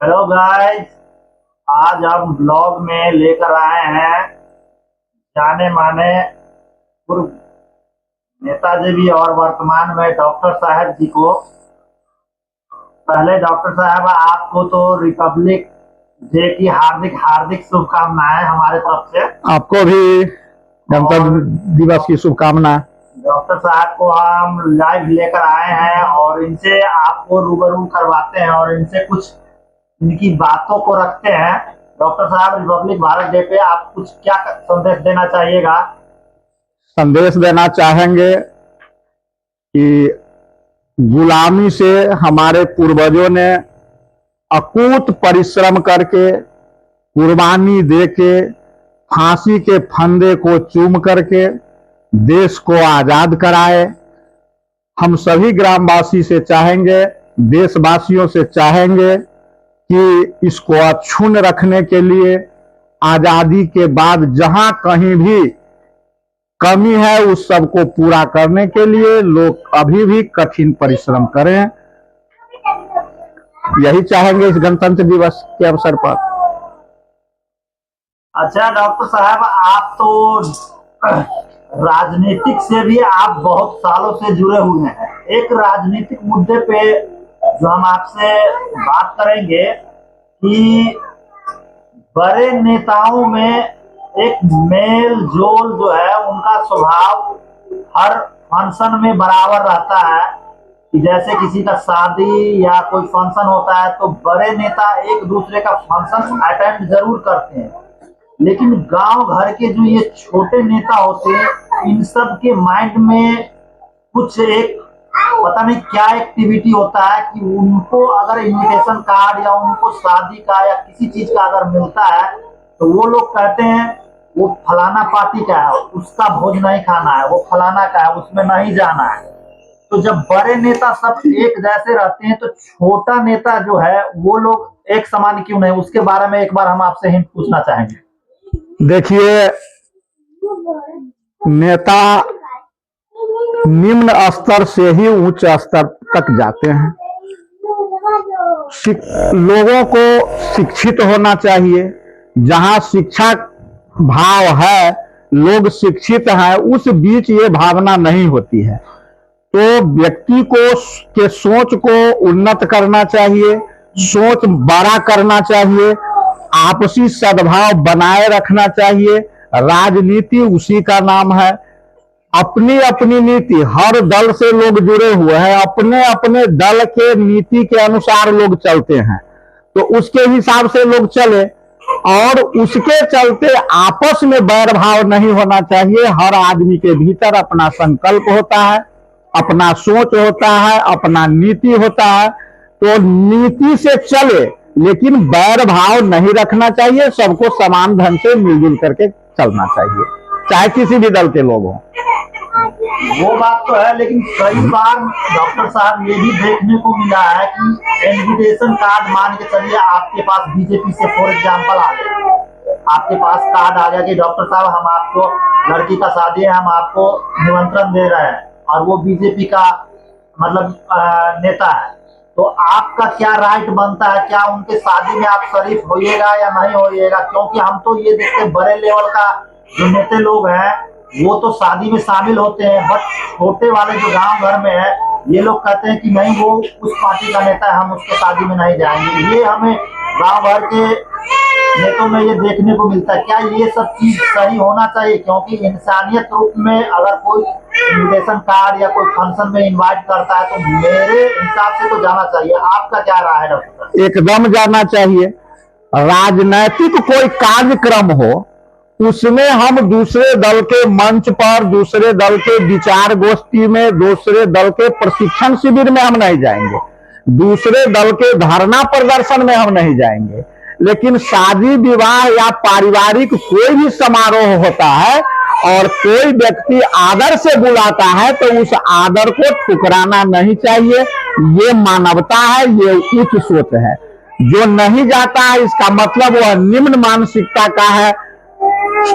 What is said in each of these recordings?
Hello guys. आज हम blog में लेकर आए हैं जाने माने पूर्व नेताजी भी और वर्तमान में डॉक्टर साहब जी को। पहले डॉक्टर साहब आपको तो रिपब्लिक डे की हार्दिक हार्दिक शुभकामनाएं हमारे तरफ से। आपको भी गणतंत्र दिवस की शुभकामनाएं। डॉक्टर साहब को हम लाइव लेकर आए हैं और इनसे आपको रूबरू करवाते हैं और इनसे कुछ इनकी बातों को रखते हैं। डॉक्टर साहब, रिपब्लिक भारत डे पे आप कुछ क्या संदेश देना चाहिएगा? संदेश देना चाहेंगे कि गुलामी से हमारे पूर्वजों ने अकूत परिश्रम करके, कुर्बानी देके, फांसी के फंदे को चूम करके देश को आजाद कराए। हम सभी ग्रामवासी से चाहेंगे, देशवासियों से चाहेंगे कि इसको अक्षुण्ण रखने के लिए आजादी के बाद जहां कहीं भी कमी है उस सब को पूरा करने के लिए लोग अभी भी कठिन परिश्रम करें। यही चाहेंगे इस गणतंत्र दिवस के अवसर पर। अच्छा डॉक्टर साहब, आप तो राजनीतिक से भी आप बहुत सालों से जुड़े हुए हैं। एक राजनीतिक मुद्दे पे जो हम आपसे बात करेंगे कि बड़े नेताओं में एक मेल जोल जो है उनका स्वभाव हर फंक्शन में बराबर रहता है कि जैसे किसी का शादी या कोई फंक्शन होता है तो बड़े नेता एक दूसरे का फंक्शन अटेंड जरूर करते हैं, लेकिन गांव घर के जो ये छोटे नेता होते हैं इन सब के माइंड में कुछ एक पता नहीं क्या एक्टिविटी होता है कि उनको अगर इनविटेशन कार्ड या उनको शादी का या किसी चीज का अगर मिलता है तो वो लोग कहते हैं वो फलाना पार्टी का है, उसका भोज नहीं खाना है, वो फलाना का है, उसमें नहीं जाना है। तो जब बड़े नेता सब एक जैसे रहते हैं तो छोटा नेता जो है वो लोग एक समान क्यों नहीं? उसके बारे में एक बार हम आपसे हिंट पूछना चाहेंगे। देखिए, नेता निम्न स्तर से ही उच्च स्तर तक जाते हैं। लोगों को शिक्षित होना चाहिए। जहां शिक्षा भाव है, लोग शिक्षित हैं, उस बीच ये भावना नहीं होती है। तो व्यक्ति को के सोच को उन्नत करना चाहिए, सोच बड़ा करना चाहिए, आपसी सद्भाव बनाए रखना चाहिए। राजनीति उसी का नाम है। अपनी अपनी नीति, हर दल से लोग जुड़े हुए हैं, अपने अपने दल के नीति के अनुसार लोग चलते हैं, तो उसके हिसाब से लोग चले और उसके चलते आपस में बैर भाव नहीं होना चाहिए। हर आदमी के भीतर अपना संकल्प होता है, अपना सोच होता है, अपना नीति होता है, तो नीति से चले, लेकिन बैर भाव नहीं रखना चाहिए। सबको समान ढंग से मिलजुल करके चलना चाहिए, चाहे किसी भी दल के लोग हों। वो बात तो है, लेकिन कई बार डॉक्टर साहब ये भी देखने को मिला है कि इनविटेशन कार्ड मान के चलिए आपके पास बीजेपी से फॉर एग्जांपल आ गया, आपके पास कार्ड आ गया कि डॉक्टर साहब हम आपको लड़की का शादी है, हम आपको निमंत्रण दे रहे हैं, और वो बीजेपी का मतलब नेता है, तो आपका क्या राइट बनता है? क्या उनके शादी में आप शरीफ होइएगा या नहीं होइएगा? क्योंकि हम तो ये देखते हैं बड़े लेवल का जो नेता लोग हैं वो तो शादी में शामिल होते हैं, बट छोटे वाले जो गांव घर में है ये लोग कहते हैं कि नहीं वो उस पार्टी का नेता है, हम उसके शादी में नहीं जाएंगे। ये हमें गांव भर के नेताओं में ये देखने को मिलता है। क्या ये सब चीज सही होना चाहिए? क्योंकि इंसानियत रूप में अगर कोई इन्विटेशन कार्ड या कोई फंक्शन में इनवाइट करता है तो मेरे हिसाब से तो जाना चाहिए। आपका क्या राय है डॉक्टर? एकदम जाना चाहिए। राजनैतिक कोई कार्यक्रम हो उसमें हम दूसरे दल के मंच पर, दूसरे दल के विचार गोष्ठी में, दूसरे दल के प्रशिक्षण शिविर में हम नहीं जाएंगे, दूसरे दल के धरना प्रदर्शन में हम नहीं जाएंगे। लेकिन शादी विवाह या पारिवारिक कोई भी समारोह होता है और कोई व्यक्ति आदर से बुलाता है तो उस आदर को ठुकराना नहीं चाहिए। ये मानवता है, ये उच्च सोच है। जो नहीं जाता है इसका मतलब वह निम्न मानसिकता का है,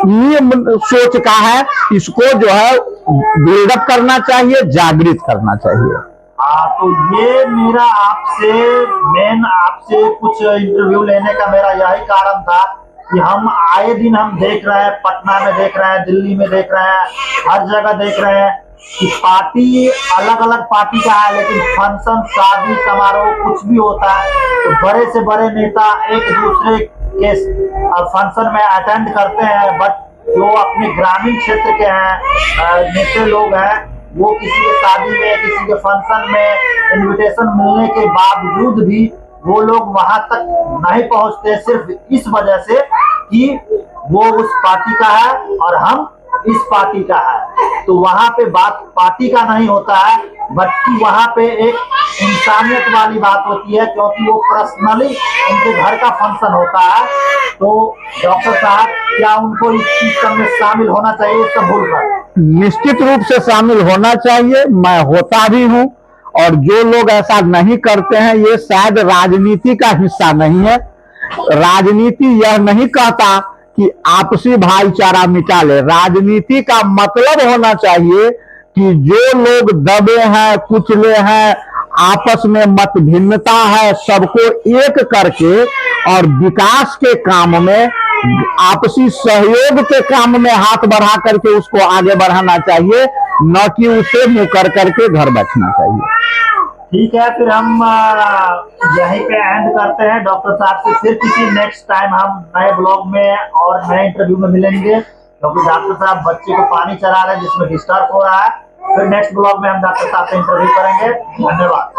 निम्न सोच का है। इसको जो है बिल्डअप करना चाहिए, जागृत करना चाहिए। हाँ, तो ये मेरा आपसे कुछ इंटरव्यू लेने का मेरा यही कारण था कि हम आए दिन हम देख रहे हैं, पटना में देख रहे हैं, दिल्ली में देख रहे हैं, हर जगह देख रहे हैं कि पार्टी अलग अलग पार्टी का है, लेकिन फंक्शन, शादी समारोह कुछ भी होता है तो बड़े से बड़े नेता एक दूसरे के फंक्शन में अटेंड करते हैं, बट जो अपने ग्रामीण क्षेत्र के हैं नेता लोग हैं, वो किसी के शादी में, किसी के फंक्शन में इनविटेशन मिलने के बावजूद भी वो लोग वहां तक नहीं पहुंचते, सिर्फ इस वजह से कि वो उस पार्टी का है और हम इस पार्टी का है। तो वहां पे बात पार्टी का नहीं होता है, बल्कि वहां पे एक इंसानियत वाली बात होती है, क्योंकि वो पर्सनली उनके घर का फंक्शन होता है। तो डॉक्टर साहब, क्या उनको इस सिस्टम में शामिल होना चाहिए, सब भूलकर? निश्चित रूप से शामिल होना चाहिए, मैं होता भी हूं। और जो लोग ऐसा नहीं करते हैं, ये शायद राजनीति का हिस्सा नहीं है। राजनीति यह नहीं कहता कि आपसी भाईचारा मिटा ले। राजनीति का मतलब होना चाहिए कि जो लोग दबे हैं, कुचले हैं, आपस में मत भिन्नता है, सबको एक करके और विकास के काम में, आपसी सहयोग के काम में हाथ बढ़ा करके उसको आगे बढ़ाना चाहिए, न कि उसे मुकर करके घर बैठना चाहिए। ठीक है, फिर हम यहीं पे एंड करते हैं। डॉक्टर साहब से फिर किसी नेक्स्ट टाइम हम नए ब्लॉग में और नए इंटरव्यू में मिलेंगे, क्योंकि डॉक्टर साहब बच्चे को पानी चला रहे हैं जिसमें डिस्टर्ब हो रहा है। फिर नेक्स्ट ब्लॉग में हम डॉक्टर साहब से इंटरव्यू करेंगे। धन्यवाद।